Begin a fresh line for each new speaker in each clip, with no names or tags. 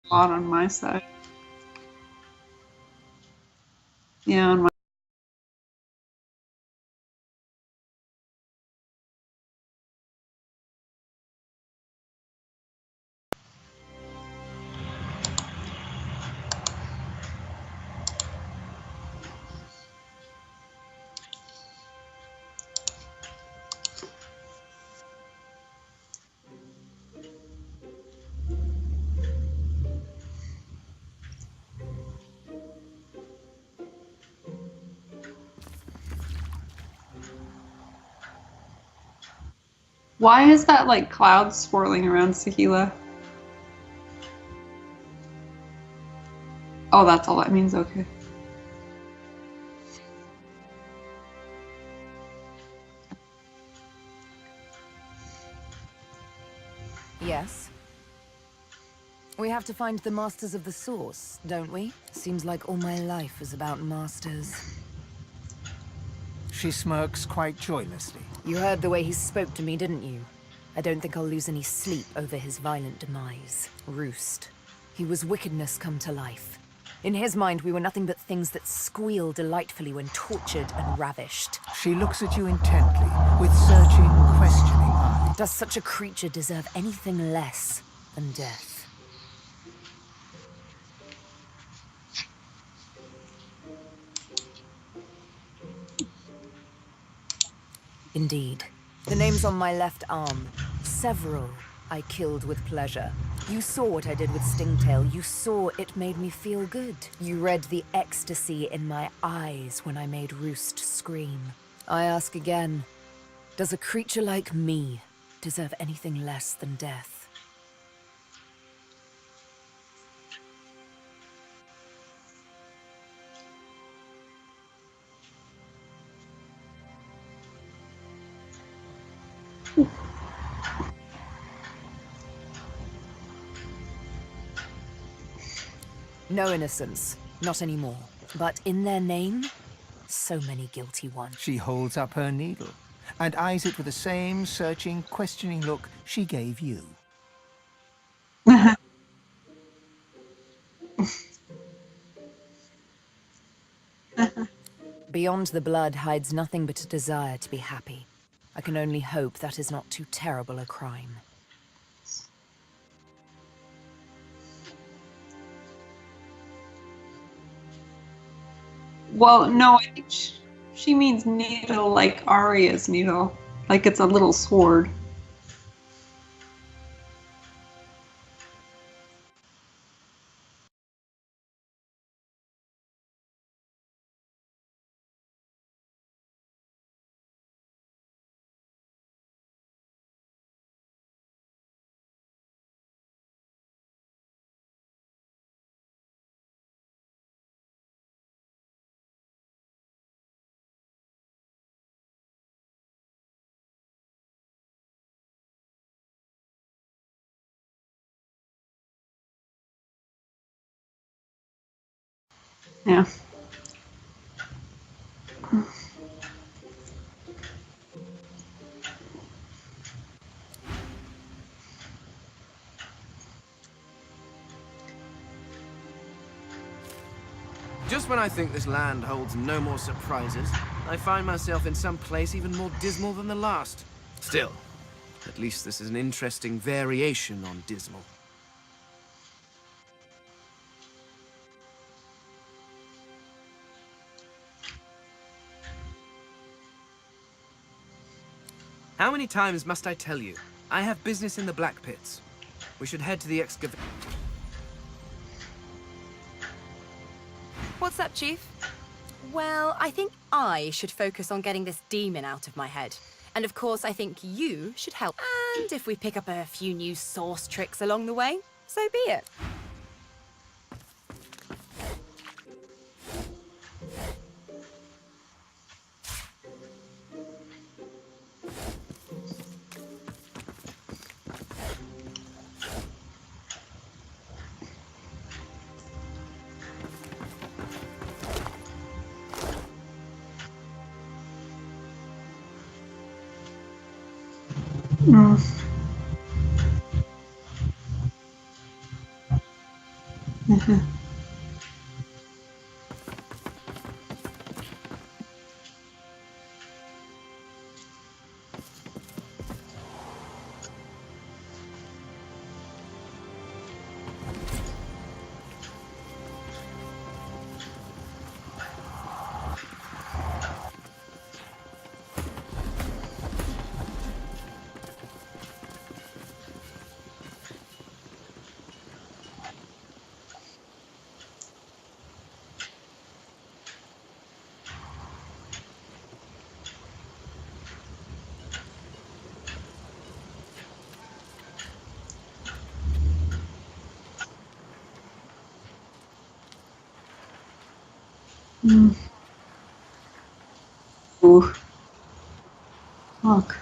spot on my side. Yeah, on my. Why is that like clouds swirling around Sahila? Oh, that's all that means. Okay.
Yes. We have to find the masters of the source, don't we? Seems like all my life is about masters.
She smirks quite joylessly.
You heard the way he spoke to me, didn't you? I don't think I'll lose any sleep over his violent demise. Roost. He was wickedness come to life. In his mind, we were nothing but things that squeal delightfully when tortured and ravished.
She looks at you intently, with searching, questioning eyes.
Does such a creature deserve anything less than death? Indeed. The name's on my left arm. Several I killed with pleasure. You saw what I did with Stingtail. You saw it made me feel good. You read the ecstasy in my eyes when I made Roost scream. I ask again, does a creature like me deserve anything less than death? No innocence, not anymore. But in their name, so many guilty ones.
She holds up her needle, and eyes it with the same searching, questioning look she gave you.
Beyond the blood hides nothing but a desire to be happy. I can only hope that is not too terrible a crime.
Well, no, I think she means needle like Arya's needle. Like it's a little sword. Yeah.
Just when I think this land holds no more surprises, I find myself in some place even more dismal than the last. Still, at least this is an interesting variation on dismal. How many times must I tell you? I have business in the Black Pits. We should head to the excavation.
What's up, Chief? Well, I think I should focus on getting this demon out of my head. And of course, I think you should help. And if we pick up a few new source tricks along the way, so be it.
Mm. Ooh. Look.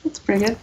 That's pretty good.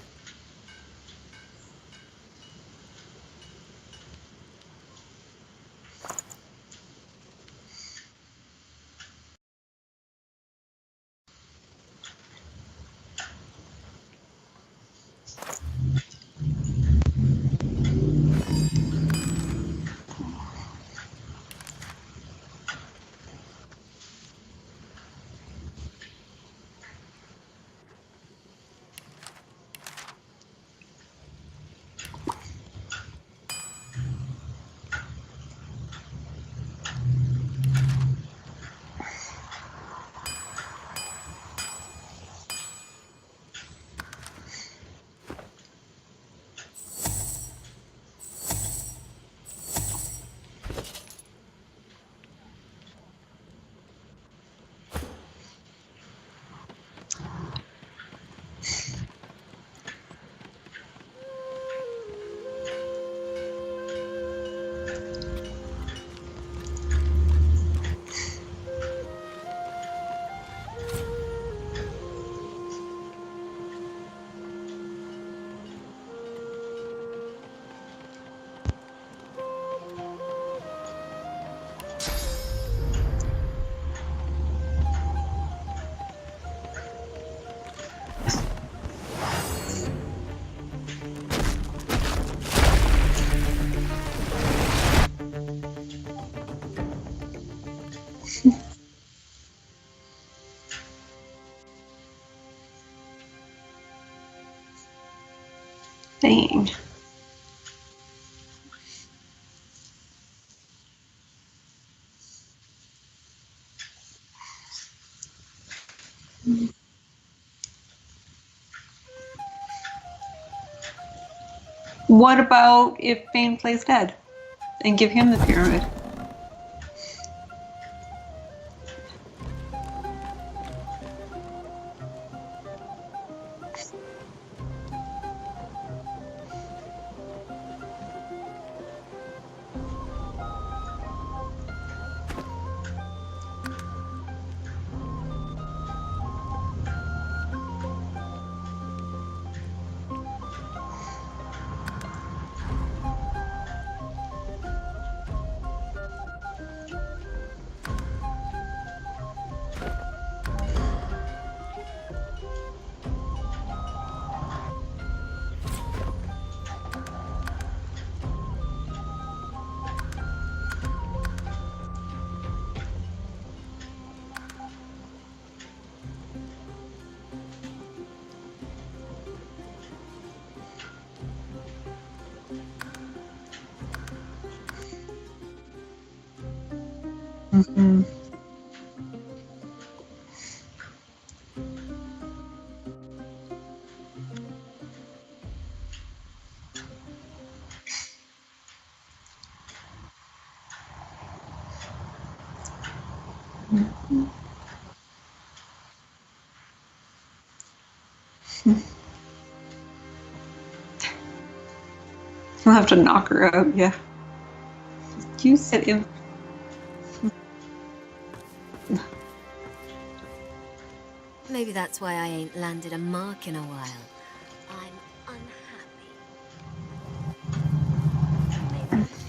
Dang. What about if Bane plays dead and give him the pyramid? Mm-hmm. I'll have to knock her out, yeah. You said in.
Maybe that's why I ain't landed a mark in a while. I'm unhappy. Maybe that is.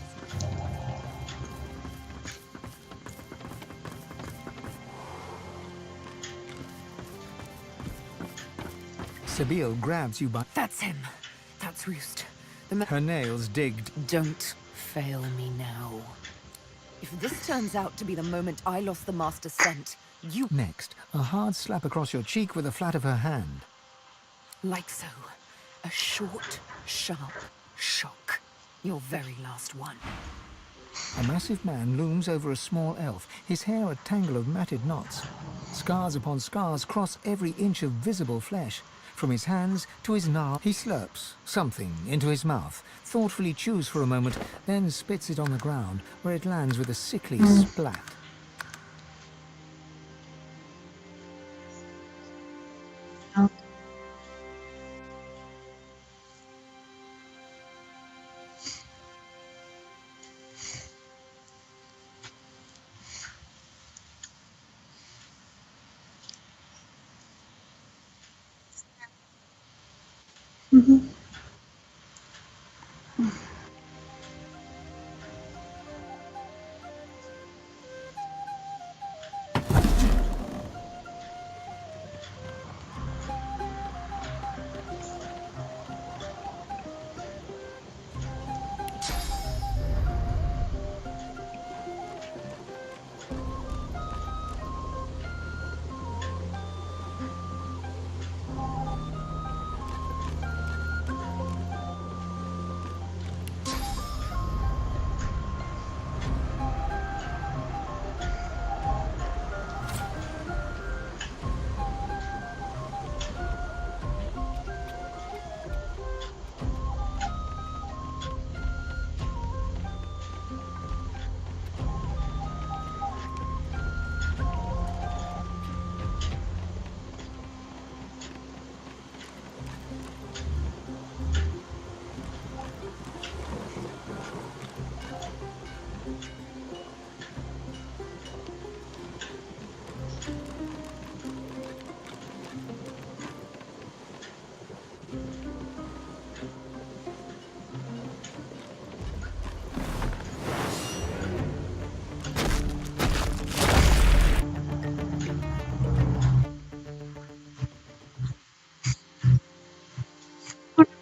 Sabine grabs you by...
That's him. That's Roost.
Her nails digged.
Don't fail me now. If this turns out to be the moment I lost the Master's scent, you...
Next, a hard slap across your cheek with the flat of her hand.
Like so. A short, sharp shock. Your very last one.
A massive man looms over a small elf, his hair a tangle of matted knots. Scars upon scars cross every inch of visible flesh. From his hands to his gnarl, he slurps something into his mouth, thoughtfully chews for a moment, then spits it on the ground, where it lands with a sickly splat.
Oh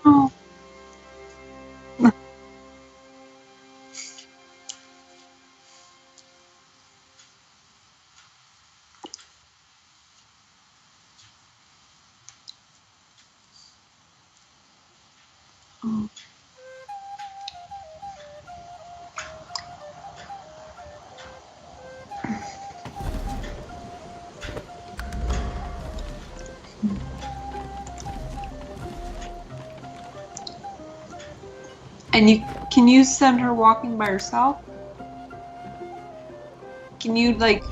no. Oh. And can you send her walking by herself? Can you like?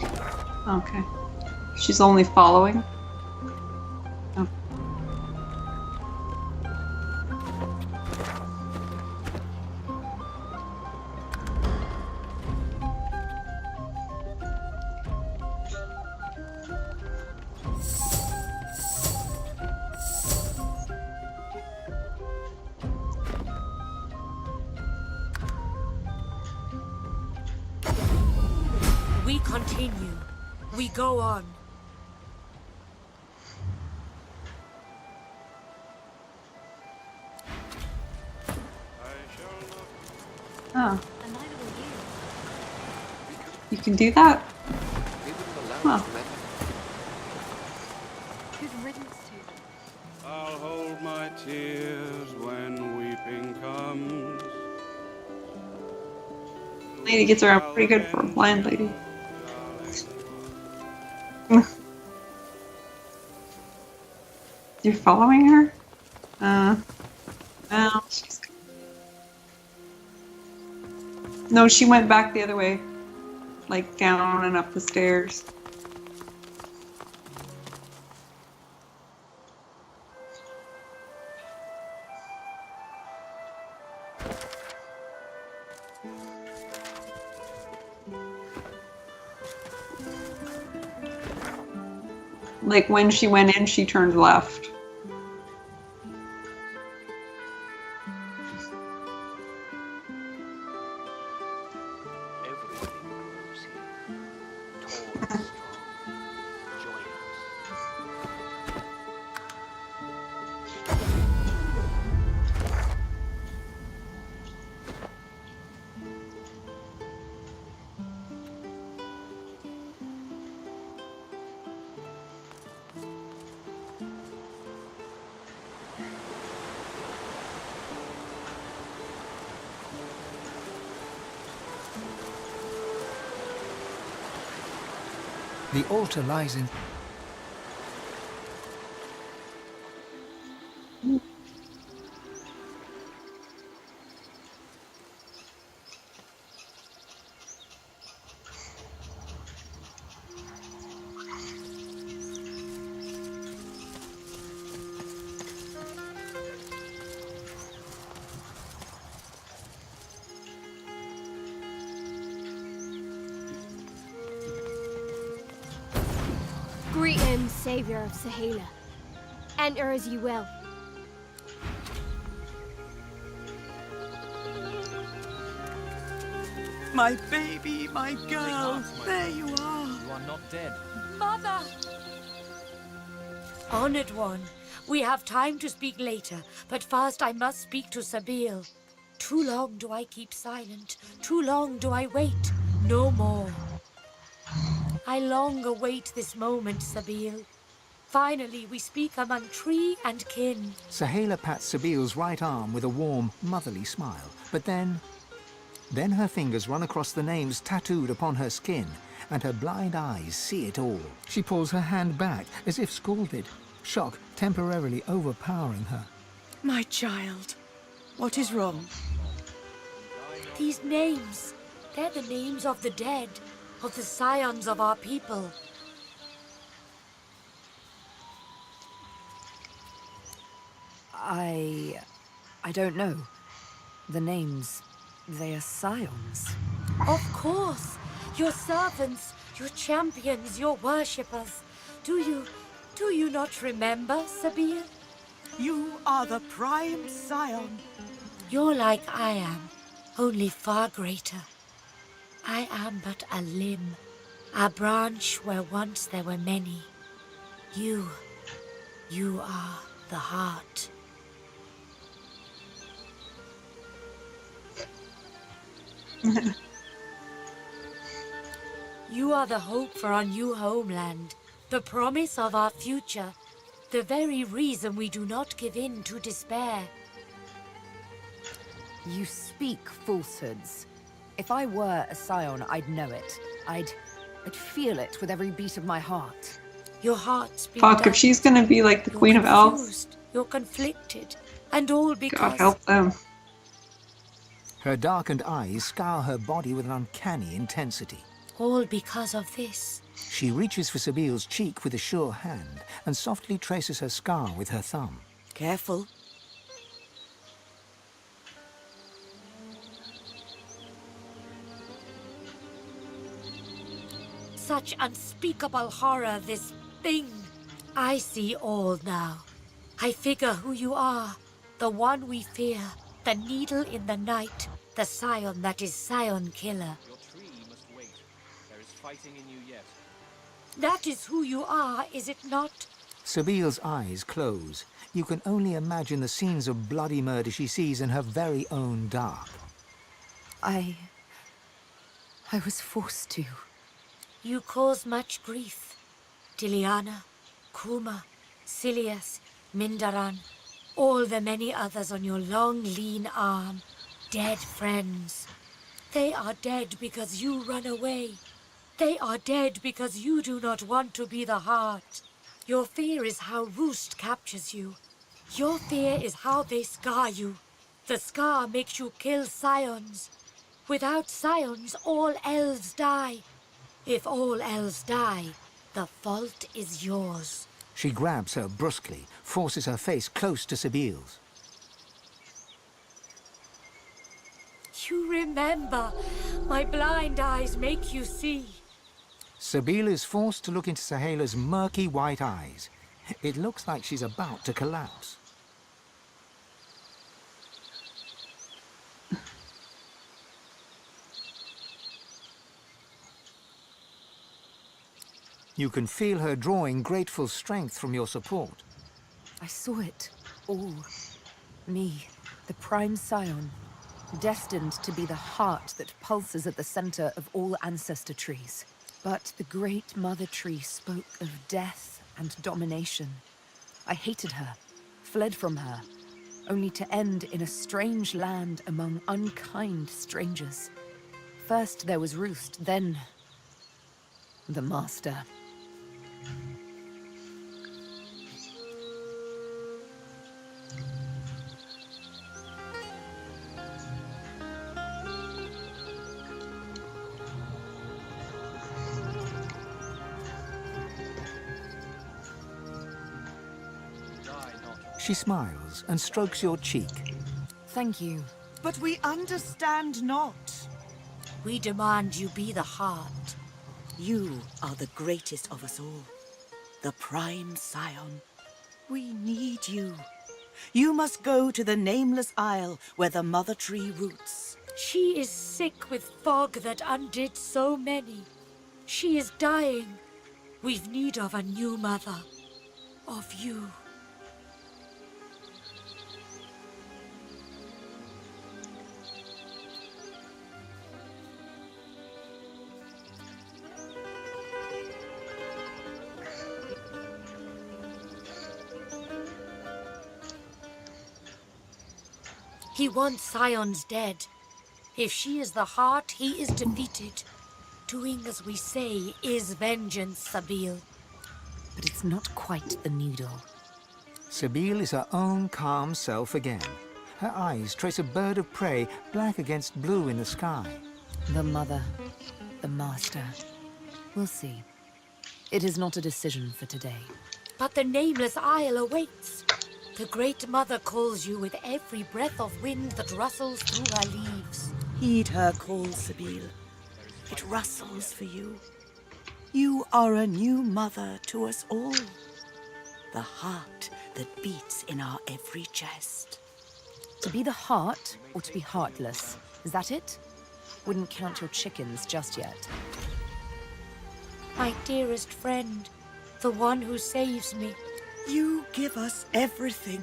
Okay, she's only following. Oh.
We continue. We go on.
Oh,
And neither will
you can do that?
They wouldn't allow
Huh.
us to enter.
you. Good riddance to them.
I'll hold my tears when weeping comes.
Lady gets around pretty good for a blind lady. You're following her? Well, she's... No, she went back the other way. Like down and up the stairs. Like when she went in, she turned left.
Everything grows here. Tall and strong. Join us.
The altar lies in...
Greetings, Savior of Sahela. Enter as you will.
My baby, my girl, there you are.
You are not dead.
Mother! Honored one, we have time to speak later, but first I must speak to Sabil. Too long do I keep silent, too long do I wait, no more. I long await this moment, Sabil. Finally, we speak among tree and kin.
Sahela pats Sabil's right arm with a warm, motherly smile, but then her fingers run across the names tattooed upon her skin, and her blind eyes see it all. She pulls her hand back, as if scalded, shock temporarily overpowering her.
My child, what is wrong?
These names, they're the names of the dead, of the scions of our people.
I don't know. The names, they are scions.
Of course, your servants, your champions, your worshippers. Do you not remember, Sabil?
You are the prime scion.
You're like I am, only far greater. I am but a limb, a branch where once there were many. You are the heart. You are the hope for our new homeland, the promise of our future, the very reason we do not give in to despair.
You speak falsehoods. If I were a scion, I'd know it. I'd feel it with every beat of my heart.
Your heart's been
Fuck, if
damaged.
she's gonna be like the
You're
Queen of Elves,
confused, you're conflicted, and all because...
God help them.
Her darkened eyes scour her body with an uncanny intensity.
All because of this.
She reaches for Sabil's cheek with a sure hand and softly traces her scar with her thumb.
Careful.
Such unspeakable horror, this thing. I see all now. I figure who you are. The one we fear. The needle in the night. The scion that is scion killer.
Your tree must wait. There is fighting in you yet.
That is who you are, is it not?
Sabil's eyes close. You can only imagine the scenes of bloody murder she sees in her very own dark.
I was forced to.
You cause much grief. Diliana, Kuma, Silius, Mindaran, all the many others on your long, lean arm. Dead friends. They are dead because you run away. They are dead because you do not want to be the heart. Your fear is how Roost captures you. Your fear is how they scar you. The scar makes you kill scions. Without scions, all elves die. If all elves die, the fault is yours.
She grabs her brusquely, forces her face close to Sabil's.
You remember. My blind eyes make you see.
Sabine is forced to look into Sahela's murky white eyes. It looks like she's about to collapse. You can feel her drawing grateful strength from your support.
I saw it all. Me, the prime scion, destined to be the heart that pulses at the center of all ancestor trees. But the great mother tree spoke of death and domination. I hated her, fled from her, only to end in a strange land among unkind strangers. First there was Roost, then the Master.
She smiles and strokes your cheek.
Thank you.
But we understand not.
We demand you be the heart.
You are the greatest of us all. The prime scion. We need you. You must go to the nameless isle where the mother tree roots.
She is sick with fog that undid so many. She is dying. We've need of a new mother. Of you. He wants Scions dead. If she is the heart, he is defeated. Doing as we say is vengeance, Sabine.
But it's not quite the needle.
Sabine is her own calm self again. Her eyes trace a bird of prey, black against blue in the sky.
The mother, the master. We'll see. It is not a decision for today.
But the nameless isle awaits. The Great Mother calls you with every breath of wind that rustles through her leaves.
Heed her call, Sabine. It rustles for you. You are a new mother to us all. The heart that beats in our every chest.
To be the heart, or to be heartless? Is that it? Wouldn't count your chickens just yet.
My dearest friend, the one who saves me.
You give us everything.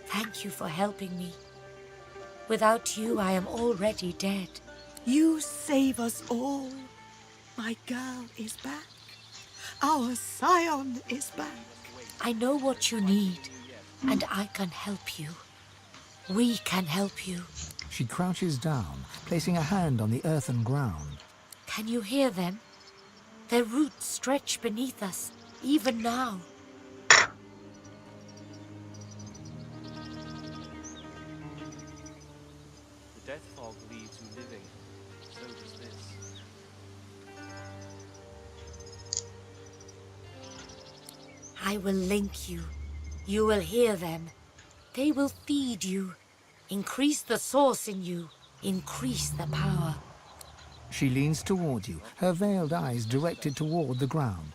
Thank you for helping me. Without you, I am already dead.
You save us all. My girl is back. Our scion is back.
I know what you need, and I can help you. We can help you.
She crouches down, placing a hand on the earthen ground.
Can you hear them? Their roots stretch beneath us, even now.
The death fog leaves you living. So does this.
I will link you. You will hear them. They will feed you. Increase the source in you. Increase the power.
She leans toward you, her veiled eyes directed toward the ground.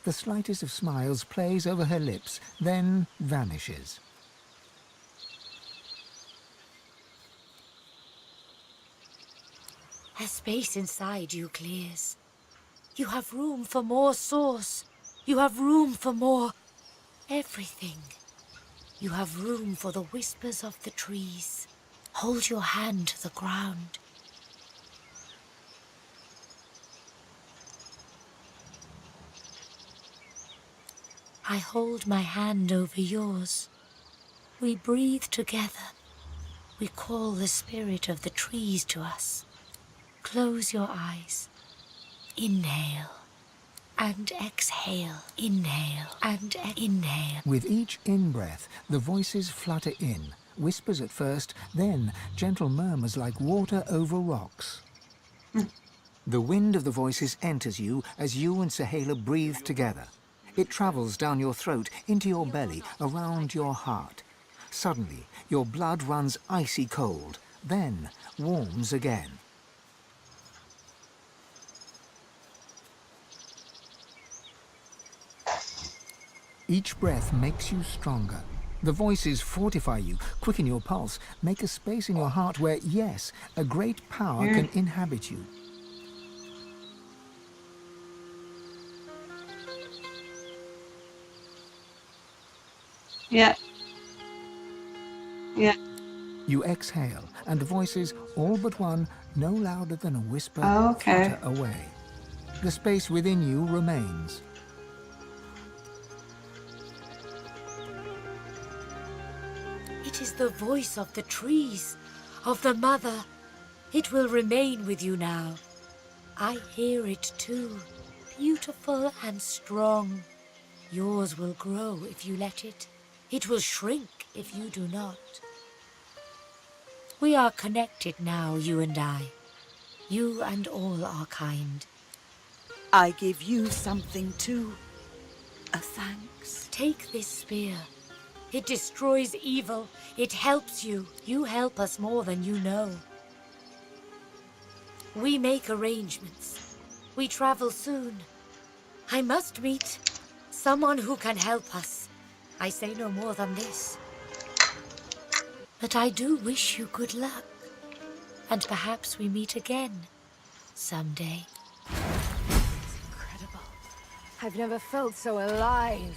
The slightest of smiles plays over her lips, then vanishes.
A space inside you clears. You have room for more source. You have room for more everything. You have room for the whispers of the trees. Hold your hand to the ground. I hold my hand over yours. We breathe together. We call the spirit of the trees to us. Close your eyes. Inhale and exhale. Inhale and inhale.
With each in-breath, the voices flutter in, whispers at first, then gentle murmurs like water over rocks. The wind of the voices enters you as you and Sahela breathe together. It travels down your throat, into your belly, around your heart. Suddenly, your blood runs icy cold. then warms again. Each breath makes you stronger. The voices fortify you, quicken your pulse, make a space in your heart where, yes, a great power can inhabit you.
Yeah. Yeah.
You exhale, and the voices, all but one, no louder than a whisper,
Okay.
flutter away. The space within you remains.
It is the voice of the trees, of the mother. It will remain with you now. I hear it too, beautiful and strong. Yours will grow if you let it. It will shrink if you do not. We are connected now, you and I. You and all our kind.
I give you something too. A thanks.
Take this spear. It destroys evil. It helps you. You help us more than you know. We make arrangements. We travel soon. I must meet someone who can help us. I say no more than this. But I do wish you good luck. And perhaps we meet again someday.
It's incredible. I've never felt so alive.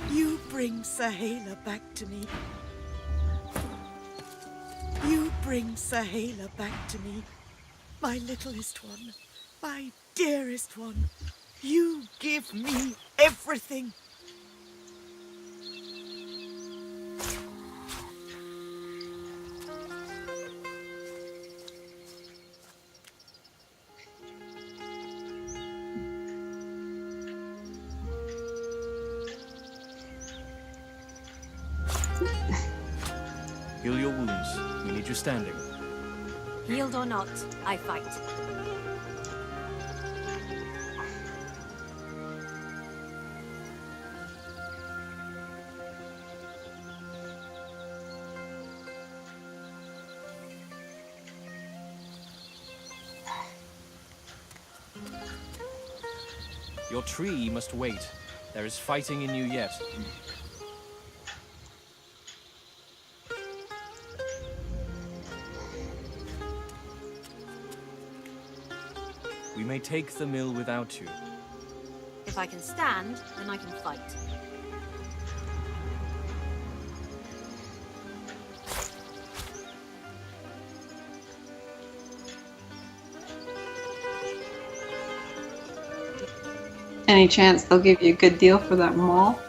You bring Sahala back to me. You bring Sahala back to me. My littlest one, my dearest one. You give me everything.
Heal your wounds. We need you standing.
Healed or not, I fight.
Your tree must wait. There is fighting in you yet. We may take the mill without you.
If I can stand, then I can fight.
Any chance they'll give you a good deal for that mall?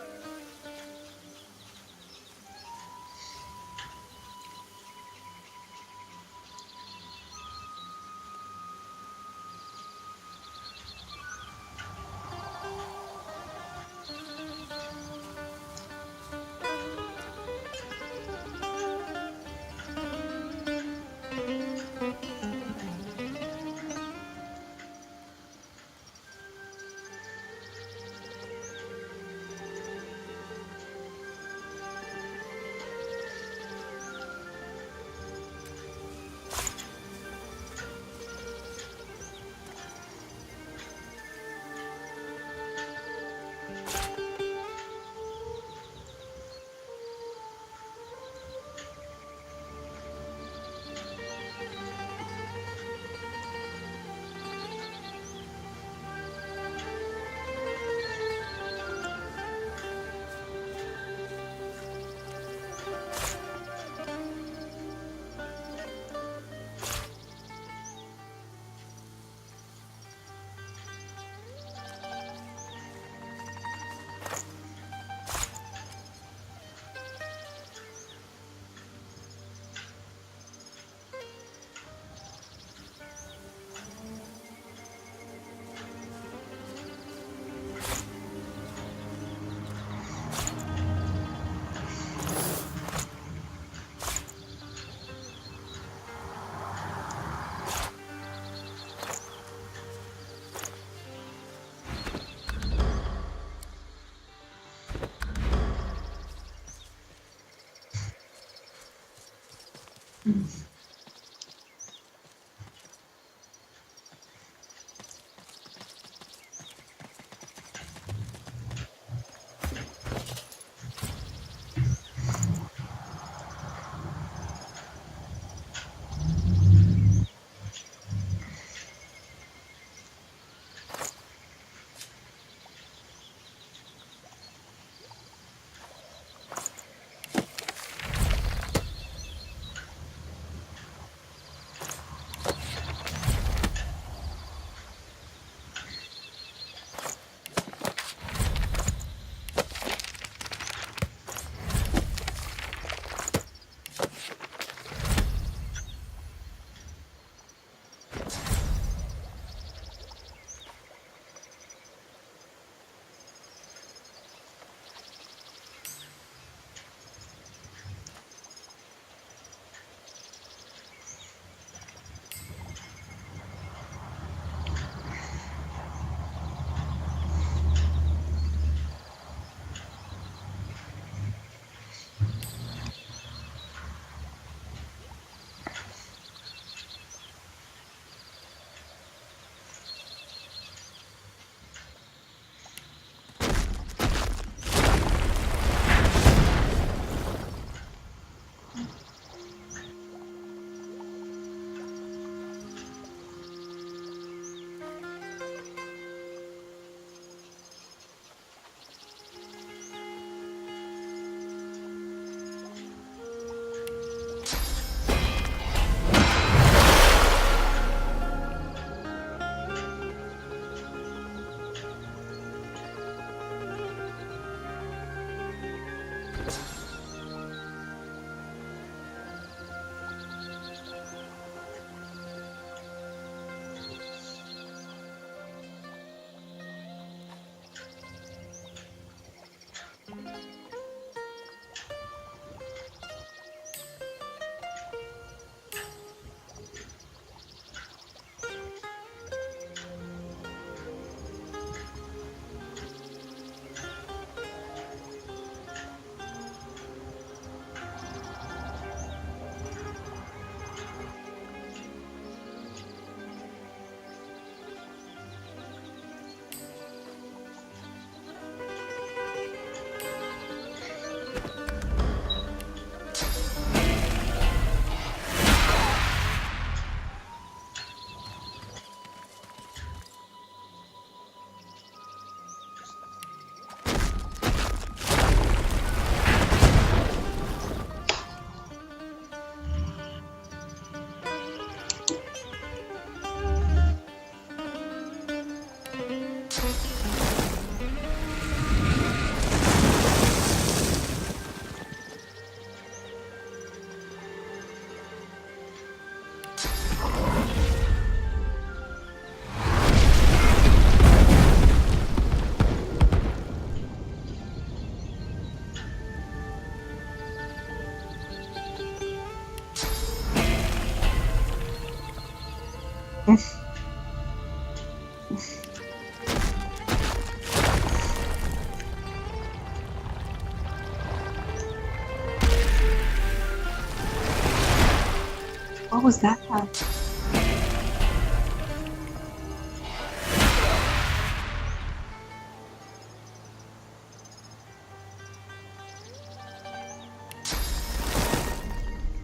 What was that?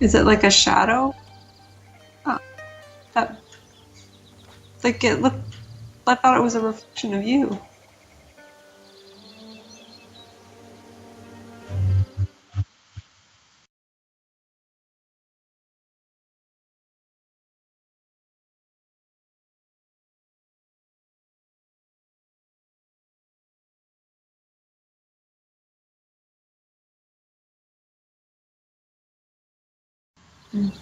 Is it like a shadow? Oh, that, like it looked. I thought it was a reflection of you. Mm.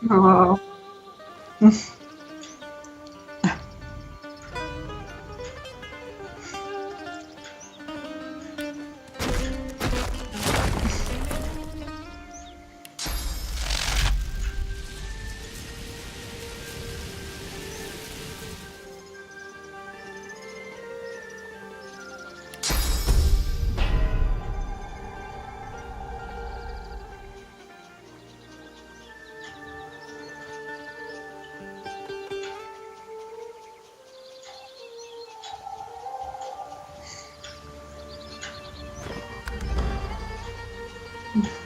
Oh. Mm.